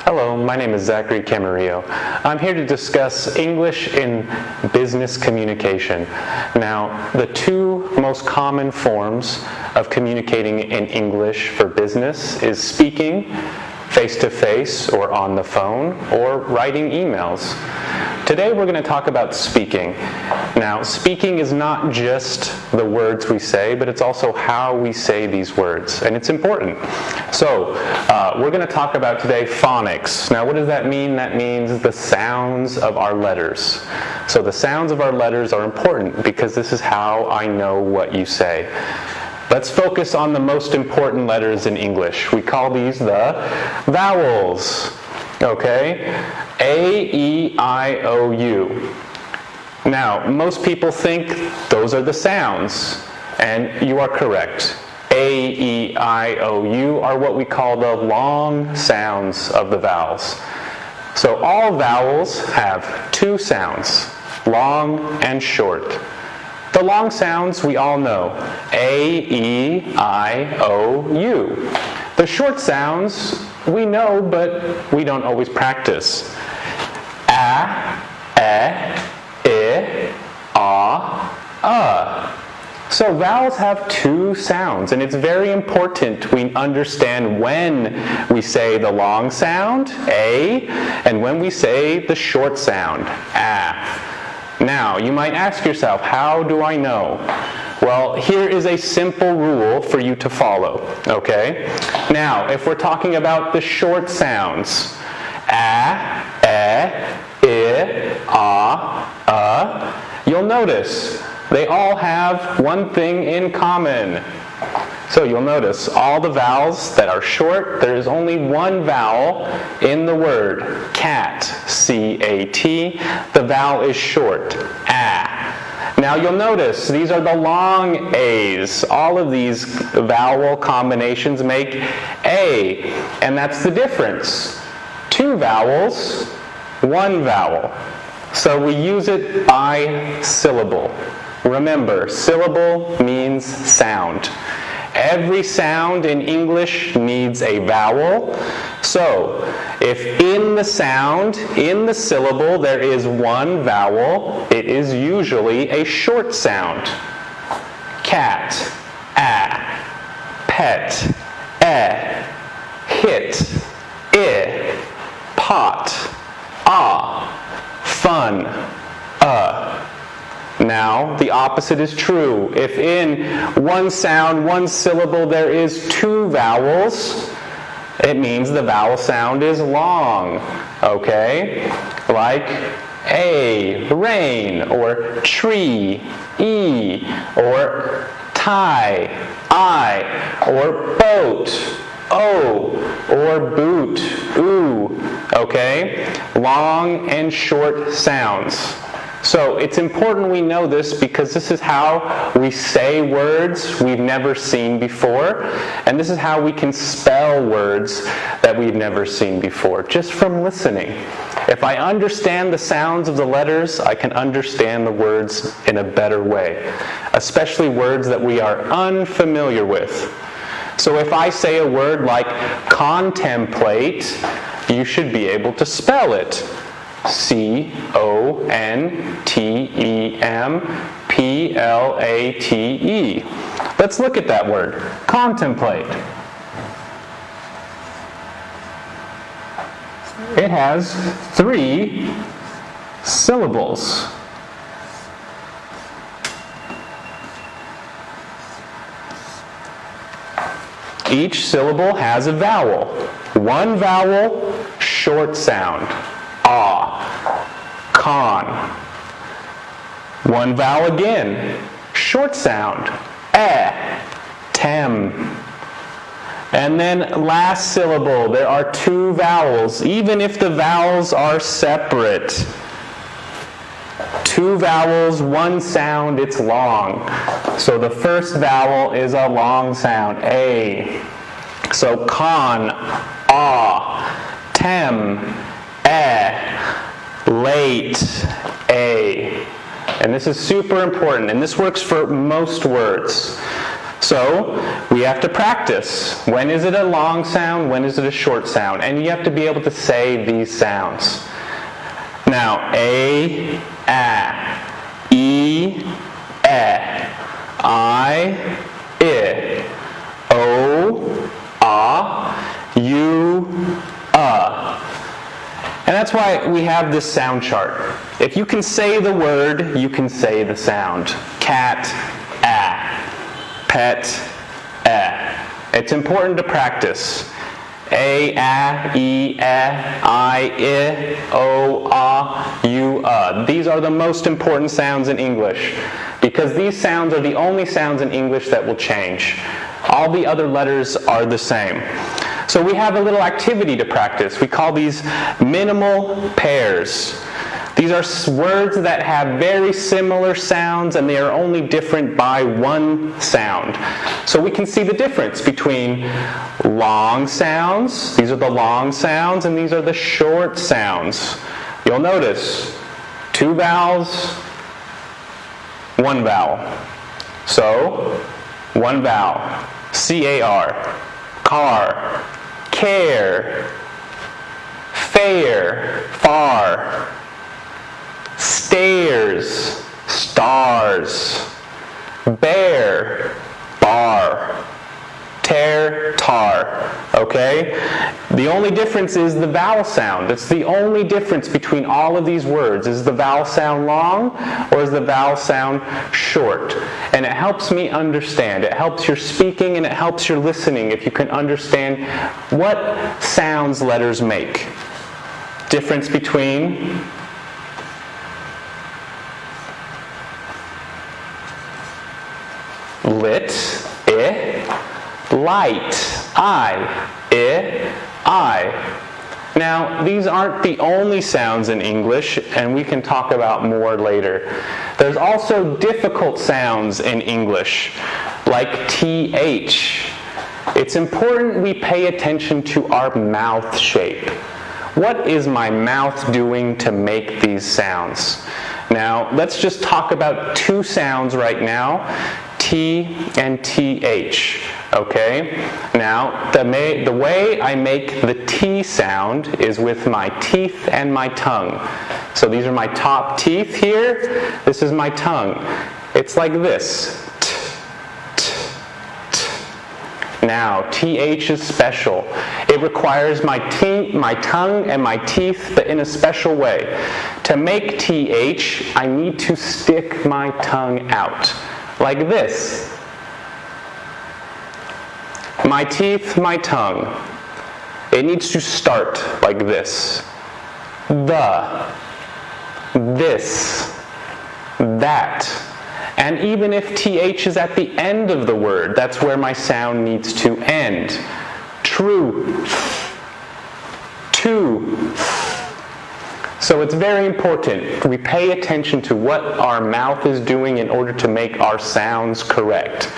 Hello, my name is Zachary Camarillo. I'm here to discuss English in business communication. Now, the two most common forms of communicating in English for business is speaking, face-to-face or on the phone, or writing emails. Today we're going to talk about speaking. Now, speaking is not just the words we say, but it's also how we say these words, and it's important. So, we're going to talk about today phonics. Now, what does that mean? That means the sounds of our letters. So the sounds of our letters are important because this is how I know what you say. Let's focus on the most important letters in English. We call these the vowels. Okay? A, E, I, O, U. Now, most people think those are the sounds, and you are correct. A, E, I, O, U are what we call the long sounds of the vowels. So all vowels have two sounds, long and short. The long sounds we all know, A, E, I, O, U. The short sounds we know, but we don't always practice. A, I, A. So vowels have two sounds, and it's very important we understand when we say the long sound, A, and when we say the short sound, A. Now, you might ask yourself, how do I know? Well, here is a simple rule for you to follow, okay? Now, if we're talking about the short sounds, A, I, you'll notice they all have one thing in common. So you'll notice all the vowels that are short, there is only one vowel in the word, cat, C-A-T. The vowel is short, A. Now you'll notice these are the long A's. All of these vowel combinations make A, and that's the difference. Two vowels, one vowel. So we use it by syllable. Remember, syllable means sound. Every sound in English needs a vowel. So, if in the sound, in the syllable, there is one vowel, it is usually a short sound. Cat, A. Pet, E. Hit, I. Pot, Fun, Now, the opposite is true. If in one sound, one syllable, there is two vowels, it means the vowel sound is long, okay? Like A, rain, or tree, E, or tie, I, or boat, O, or boot, oo, okay? Long and short sounds. So it's important we know this because this is how we say words we've never seen before, and this is how we can spell words that we've never seen before, just from listening. If I understand the sounds of the letters, I can understand the words in a better way, especially words that we are unfamiliar with. So if I say a word like contemplate, you should be able to spell it. C-O-N-T-E-M-P-L-A-T-E. Let's look at that word. Contemplate. It has three syllables. Each syllable has a vowel. One vowel, short sound. Con. One vowel again, short sound, tem. And then last syllable, there are two vowels, even if the vowels are separate. Two vowels, one sound, it's long. So the first vowel is a long sound, A. So con, tem, late, A. And this is super important, and this works for most words. So we have to practice. When is it a long sound? When is it a short sound? And you have to be able to say these sounds. Now, A, E, I, O, U, And that's why we have this sound chart. If you can say the word, you can say the sound. Cat, pet, It's important to practice. A, E, I, O, U, These are the most important sounds in English because these sounds are the only sounds in English that will change. All the other letters are the same. So we have a little activity to practice. We call these minimal pairs. These are words that have very similar sounds and they are only different by one sound. So we can see the difference between long sounds, these are the long sounds, and these are the short sounds. You'll notice 2 vowels, 1 vowel. So 1 vowel, C-A-R, car, care, fair, far, stairs, stars, bear, bar, tear, tar. Okay? The only difference is the vowel sound. It's the only difference between all of these words. Is the vowel sound long or is the vowel sound short? And it helps me understand. It helps your speaking and it helps your listening if you can understand what sounds letters make. Difference between lit, light, I. Now, these aren't the only sounds in English, and we can talk about more later. There's also difficult sounds in English, like TH. It's important we pay attention to our mouth shape. What is my mouth doing to make these sounds? Now, let's just talk about 2 sounds right now, T and TH. Okay? Now, the way I make the T sound is with my teeth and my tongue. So these are my top teeth here. This is my tongue. It's like this. Now, TH is special. It requires my tongue and my teeth, but in a special way. To make TH, I need to stick my tongue out, like this. My teeth, my tongue. It needs to start like this. The, this, that. And even if TH is at the end of the word, that's where my sound needs to end. True, to. So it's very important we pay attention to what our mouth is doing in order to make our sounds correct.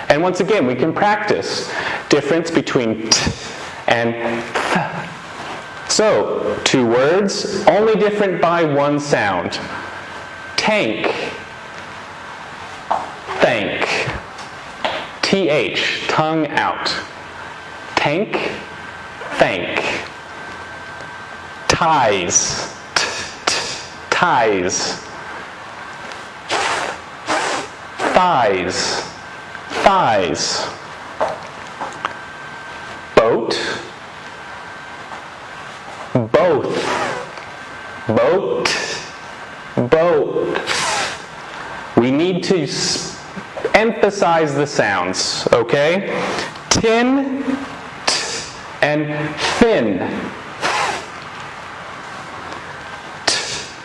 And once again, we can practice difference between t and th. So, 2 words, only different by 1 sound. Tank, thank. TH, tongue out. Tank, thank. Ties, ties. Thighs, thighs. Boat, both. Boat, boat. We need to emphasize the sounds, okay? Tin, t, and thin.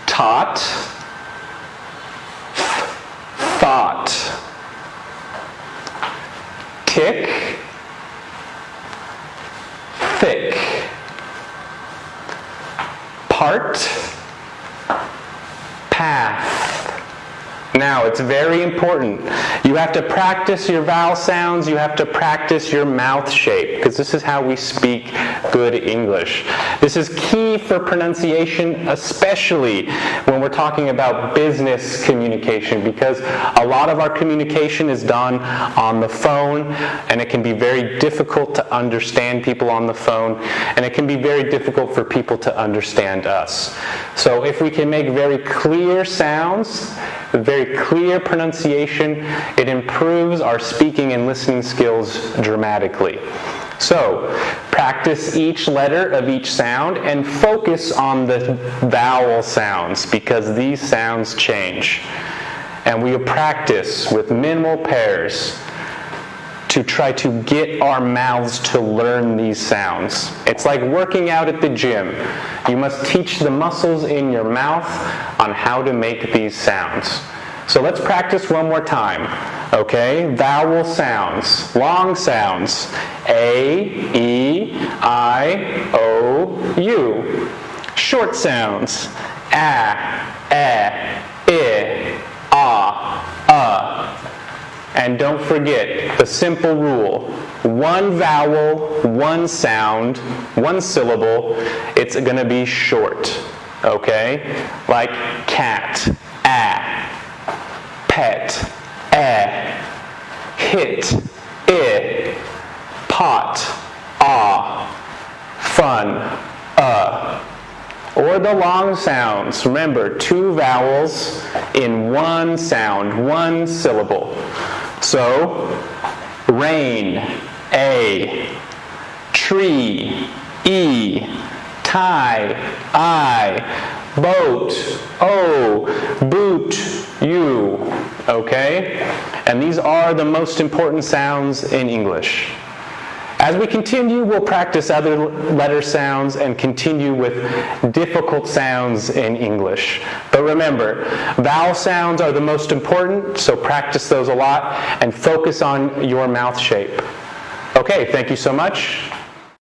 Tot, thought. Tick, thick. Part, path. Now, it's very important. You have to practice your vowel sounds, you have to practice your mouth shape, because this is how we speak good English. This is key for pronunciation, especially when we're talking about business communication, because a lot of our communication is done on the phone, and it can be very difficult to understand people on the phone, and it can be very difficult for people to understand us. So if we can make very clear sounds, very clear pronunciation, it improves our speaking and listening skills dramatically. So, practice each letter of each sound and focus on the vowel sounds, because these sounds change. And we'll practice with minimal pairs to try to get our mouths to learn these sounds. It's like working out at the gym. You must teach the muscles in your mouth on how to make these sounds. So let's practice one more time. Okay, vowel sounds, long sounds. A, E, I, O, U. Short sounds. A, I, And don't forget the simple rule. One vowel, one sound, one syllable. It's going to be short. Okay? Like cat, a. Pet, hit, pot, fun, Or the long sounds. Remember, two vowels in one sound, one syllable. So, rain, A, tree, E, tie, I, boat, O, boot, U. Okay? And these are the most important sounds in English. As we continue, we'll practice other letter sounds and continue with difficult sounds in English. But remember, vowel sounds are the most important, so practice those a lot and focus on your mouth shape. Okay, thank you so much.